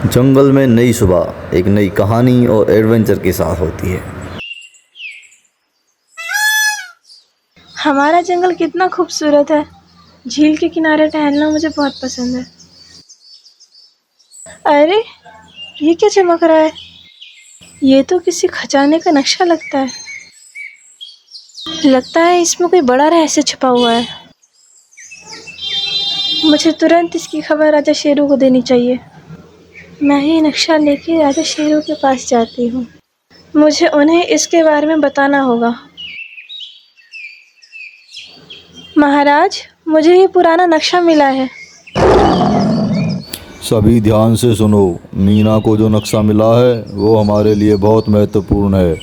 जंगल में नई सुबह एक नई कहानी और एडवेंचर के साथ होती है। हमारा जंगल कितना खूबसूरत है। झील के किनारे टहलना मुझे बहुत पसंद है। अरे, ये क्या चमक रहा है? ये तो किसी खजाने का नक्शा लगता है। लगता है इसमें कोई बड़ा रहस्य छुपा हुआ है। मुझे तुरंत इसकी खबर राजा शेरू को देनी चाहिए। मैं ये नक्शा लेके राजा शेरू के पास जाती हूँ। मुझे उन्हें इसके बारे में बताना होगा। महाराज, मुझे ये पुराना नक्शा मिला है। सभी ध्यान से सुनो। मीना को जो नक्शा मिला है वो हमारे लिए बहुत महत्वपूर्ण है।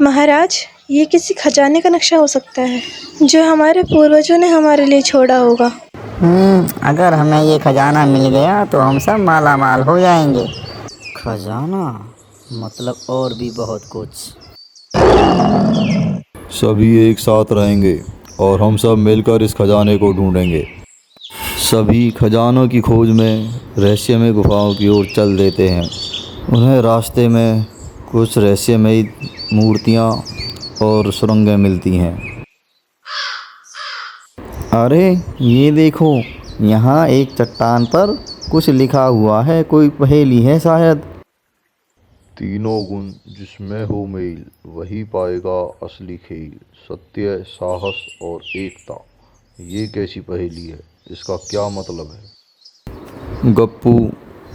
महाराज, ये किसी खजाने का नक्शा हो सकता है जो हमारे पूर्वजों ने हमारे लिए छोड़ा होगा। अगर हमें ये खजाना मिल गया तो हम सब माला माल हो जाएंगे। खजाना मतलब और भी बहुत कुछ। सभी एक साथ रहेंगे और हम सब मिलकर इस खजाने को ढूंढेंगे। सभी खजानों की खोज में रहस्यमय गुफाओं की ओर चल देते हैं। उन्हें रास्ते में कुछ रहस्यमयी मूर्तियाँ और सुरंगें मिलती हैं। अरे ये देखो, यहाँ एक चट्टान पर कुछ लिखा हुआ है। कोई पहेली है शायद। तीनों गुण जिसमें हो मेल, वही पाएगा असली खेल। सत्य, साहस और एकता। ये कैसी पहेली है? इसका क्या मतलब है? गप्पू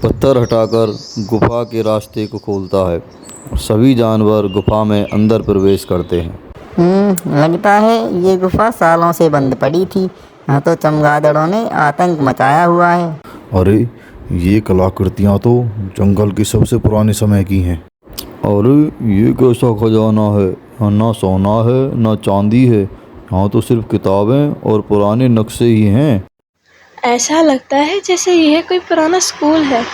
पत्थर हटाकर गुफा के रास्ते को खोलता है और सभी जानवर गुफा में अंदर प्रवेश करते हैं। लगता है ये गुफा सालों से बंद पड़ी थी। यहाँ तो चमगादड़ों ने आतंक मचाया हुआ है। अरे, ये कलाकृतियाँ तो जंगल के सबसे पुराने समय की हैं। अरे ये कैसा खजाना है? यहाँ ना सोना है ना चांदी है। यहाँ तो सिर्फ किताबें और पुराने नक्शे ही हैं। ऐसा लगता है जैसे यह कोई पुराना स्कूल है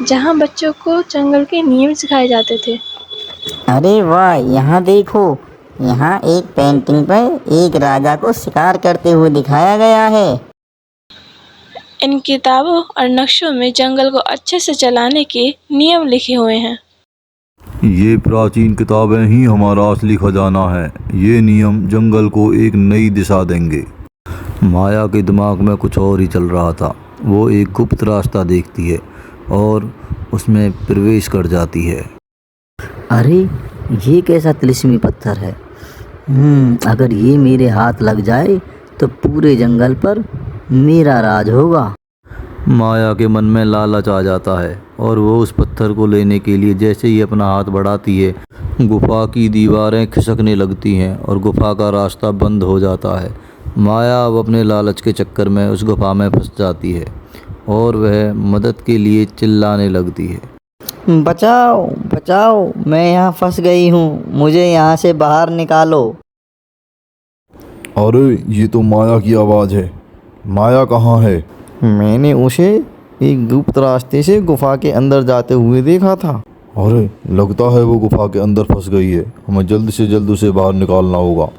जहाँ बच्चों को जंगल के नियम सिखाए जाते थे। अरे वाह, यहाँ देखो। यहाँ एक पेंटिंग पर एक राजा को शिकार करते हुए दिखाया गया है। इन किताबों और नक्शों में जंगल को अच्छे से चलाने के नियम लिखे हुए हैं। ये प्राचीन किताबें ही हमारा असली खजाना है। ये नियम जंगल को एक नई दिशा देंगे। माया के दिमाग में कुछ और ही चल रहा था। वो एक गुप्त रास्ता देखती है और उसमें प्रवेश कर जाती है। अरे ये कैसा तिलिस्मी पत्थर है? अगर ये मेरे हाथ लग जाए तो पूरे जंगल पर मेरा राज होगा। माया के मन में लालच आ जाता है और वो उस पत्थर को लेने के लिए जैसे ही अपना हाथ बढ़ाती है, गुफा की दीवारें खिसकने लगती हैं और गुफा का रास्ता बंद हो जाता है। माया अब अपने लालच के चक्कर में उस गुफा में फंस जाती है और वह मदद के लिए चिल्लाने लगती है। बचाओ बचाओ, मैं यहाँ फंस गई हूँ। मुझे यहाँ से बाहर निकालो। अरे, ये तो माया की आवाज़ है। माया कहाँ है? मैंने उसे एक गुप्त रास्ते से गुफा के अंदर जाते हुए देखा था। अरे, लगता है वो गुफा के अंदर फंस गई है। हमें जल्द से जल्द उसे बाहर निकालना होगा।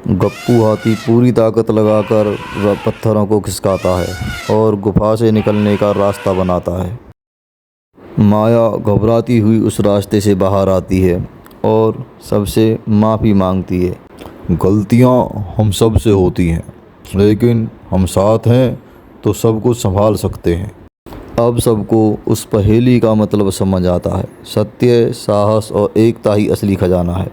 गप्पू हाथी पूरी ताकत लगाकर पत्थरों को खिसकाता है और गुफा से निकलने का रास्ता बनाता है। माया घबराती हुई उस रास्ते से बाहर आती है और सबसे माफ़ी मांगती है। गलतियाँ हम सब से होती हैं, लेकिन हम साथ हैं तो सब कुछ संभाल सकते हैं। अब सबको उस पहेली का मतलब समझ आता है। सत्य, साहस और एकता ही असली खजाना है।